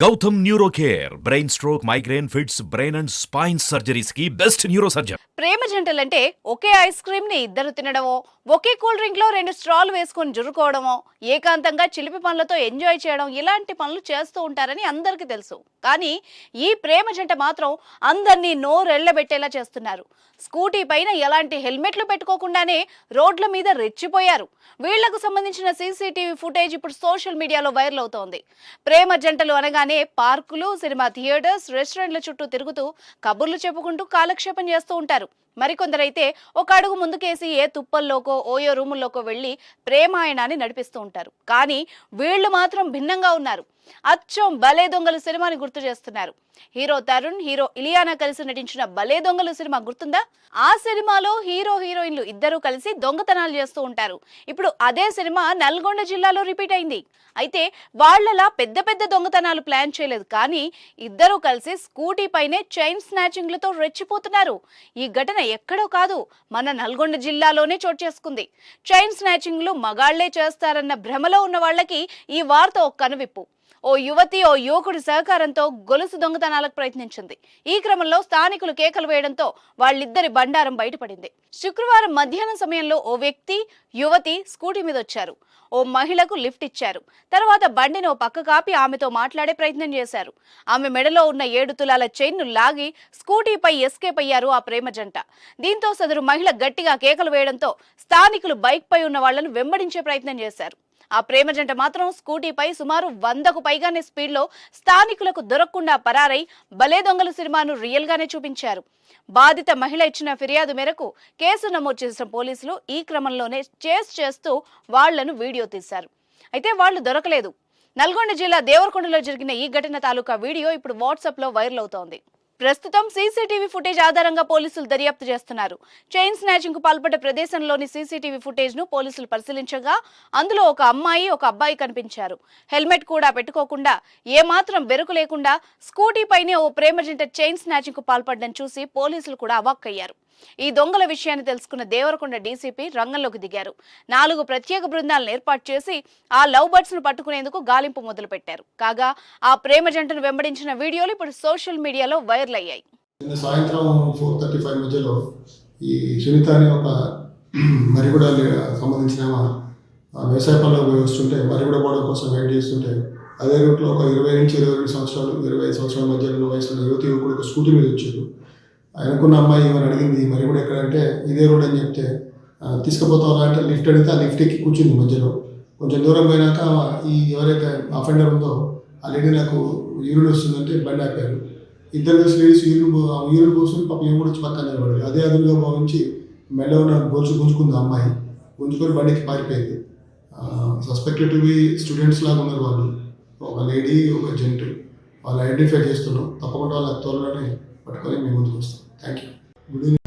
Gautam neuro care brain stroke migraine fits brain and spine surgeries కి best neuro surgeon. ప్రేమ జంటలంటే ఒకే ice cream ని ఇద్దరు తినడమో, ఒకే కూల్ డ్రింక్ లో 2 స్ట్రాలు వేసుకొని జురుకోవడమో, ఏకాంతంగా చిలిపి పనులతో ఎంజాయ్ చేయడం ఇలాంటి పనులు చేస్తూ ఉంటారని అందరికీ తెలుసు. కానీ ఈ ప్రేమ జంట మాత్రం అందరినీ నోరెళ్లబెట్టేలా చేస్తున్నారు. స్కూటీ పైన ఎలాంటి హెల్మెట్లు పెట్టుకోకుండానే రోడ్ల మీద రెచ్చిపోయారు. వీళ్లకు సంబంధించిన సీసీటీవీ ఫుటేజ్ ఇప్పుడు సోషల్ మీడియాలో వైరల్ అవుతోంది. ప్రేమ జంటలు అనగానే పార్కులు, సినిమా థియేటర్స్, రెస్టారెంట్ల చుట్టూ తిరుగుతూ కబుర్లు చెప్పుకుంటూ కాలక్షేపం చేస్తూ ఉంటారు. మరికొందరైతే ఒక అడుగు ముందుకేసి ఏ తుప్పల్లోకో ఓయో రూముల్లోకో వెళ్లి ప్రేమాయణాన్ని నడిపిస్తూ ఉంటారు. కానీ వీళ్లు మాత్రం భిన్నంగా ఉన్నారు. అచ్చం భలే దొంగలు సినిమాని గుర్తు చేస్తున్నారు. హీరో తరుణ్, హీరో ఇలియానా కలిసి నటించిన భలే దొంగలు సినిమా గుర్తుందా? ఆ సినిమాలో హీరో హీరోయిన్లు ఇద్దరూ కలిసి దొంగతనాలు చేస్తూ ఉంటారు. ఇప్పుడు అదే సినిమా నల్గొండ జిల్లాలో రిపీట్ అయింది. అయితే వాళ్లలా పెద్ద పెద్ద దొంగతనాలు ప్లాన్ చేయలేదు, కానీ ఇద్దరూ కలిసి స్కూటీ పైనే చైన్ స్నాచింగ్లతో రెచ్చిపోతున్నారు. ఈ ఘటన ఎక్కడో కాదు, మన నల్గొండ జిల్లాలోనే చోటు చేసుకుంది. చైన్ స్నాచింగ్లు మగాళ్లే చేస్తారన్న భ్రమలో ఉన్న వాళ్ళకి ఈ వార్త ఒక కనువిప్పు. ఓ యువతి ఓ యువకుడి సహకారంతో గొలుసు దొంగతనాలకు ప్రయత్నించింది. ఈ క్రమంలో స్థానికులు కేకలు వేయడంతో వాళ్ళిద్దరి బండారం బయటపడింది. శుక్రవారం మధ్యాహ్నం సమయంలో ఓ వ్యక్తి, యువతి స్కూటీ మీద వచ్చారు. ఓ మహిళకు లిఫ్ట్ ఇచ్చారు. తర్వాత బండిని ఓ పక్క కాపి ఆమెతో మాట్లాడే ప్రయత్నం చేశారు. ఆమె మెడలో ఉన్న 7 తులాల చైన్ను లాగి స్కూటీపై ఎస్కేప్ అయ్యారు ఆ ప్రేమ జంట. దీంతో సదరు మహిళ గట్టిగా కేకలు వేయడంతో స్థానికులు బైక్ పై ఉన్న వాళ్లను వెంబడించే ప్రయత్నం చేశారు. ఆ ప్రేమ జంట మాత్రం స్కూటీపై సుమారు 100కు పైగానే స్పీడ్లో స్థానికులకు దొరకకుండా పరారై భలే దొంగలు సినిమాను రియల్ గానే చూపించారు. బాధిత మహిళ ఇచ్చిన ఫిర్యాదు మేరకు కేసు నమోదు చేసిన పోలీసులు ఈ క్రమంలోనే చేస్ చేస్తూ వాళ్లను వీడియో తీశారు. అయితే వాళ్లు దొరకలేదు. నల్గొండ జిల్లా దేవరకొండలో జరిగిన ఈ ఘటన తాలూకా వీడియో ఇప్పుడు వాట్సాప్ లో వైరల్ అవుతోంది. ప్రస్తుతం సీసీటీవీ ఫుటేజ్ ఆధారంగా పోలీసులు దర్యాప్తు చేస్తున్నారు. చైన్ స్నాచింగ్ కు పాల్పడ్డ ప్రదేశంలోని సీసీటీవీ ఫుటేజ్ ను పోలీసులు పరిశీలించగా అందులో ఒక అమ్మాయి, ఒక అబ్బాయి కనిపించారు. హెల్మెట్ కూడా పెట్టుకోకుండా, ఏమాత్రం బెరుకు లేకుండా స్కూటీ పైనే ఓ ప్రేమ జంట చైన్ స్నాచింగ్ కు పాల్పడడం చూసి పోలీసులు కూడా అవాక్కయ్యారు. ఈ దొంగల విషయాన్ని తెలుసుకున్న దేవరకొండ డీసీపీ రంగంలోకి దిగారు. 4 ప్రత్యేక బృందాలను ఏర్పాటు చేసి ఆ లవ్ బర్డ్స్ ను పట్టుకునేందుకు గాలింపు మొదలు పెట్టారు. కాగా ఆ ప్రేమ జంటను వెంబడించిన వీడియోలు ఇప్పుడు సోషల్ మీడియాలో వైరల్ అయ్యాయి. సాయంత్రం 4:35 మధ్యలో ఈ సునీత అనే ఒక మరిగూడ సంబంధించిన వ్యవసాయ పనులకు వస్తుంటే, మరిగూడ పోవడం కోసం వెయిట్ చేస్తుంటే అదే రూట్లో ఒక 20 నుంచి 22 సంవత్సరాలు 25 సంవత్సరాల మధ్యలో వయసులో యువకుడు ఒక స్కూటీ మీద వచ్చారు. ఆయనకున్న అమ్మాయి ఏమని అడిగింది, మరి కూడా ఎక్కడంటే ఇదే రోడ్ అని చెప్తే తీసుకుపోతావా అంటే లిఫ్ట్ అడిగితే ఆ లిఫ్ట్ ఎక్కి కూర్చుంది మధ్యలో. కొంచెం దూరం పోయినాక ఈ ఎవరైతే అఫెండర్ ఉందో ఆ లేడీ నాకు యూరిన్ వస్తుందంటే బండి ఆపారు. ఇద్దరు కలిసి లేడీస్ యూరిన్ పోస్తుంది. పాప ఏం కూడా వచ్చి పక్కన నిలబడదు. అదే అదునుగా భావించి మెల్ల ఉన్న గొలుసు గుంజుకుంది అమ్మాయి. గుంజుకొని బండికి పారిపోయింది. సస్పెక్టెడ్ టు బి స్టూడెంట్స్ లాగా ఉన్నారు వాళ్ళు, ఒక లేడీ ఒక జెంట్. వాళ్ళు ఐడెంటిఫై చేస్తున్నాం. తప్పకుండా వాళ్ళ త్వరలోనే పట్టుకొని మేము ముందుకు వస్తాం. Thank you. Good evening.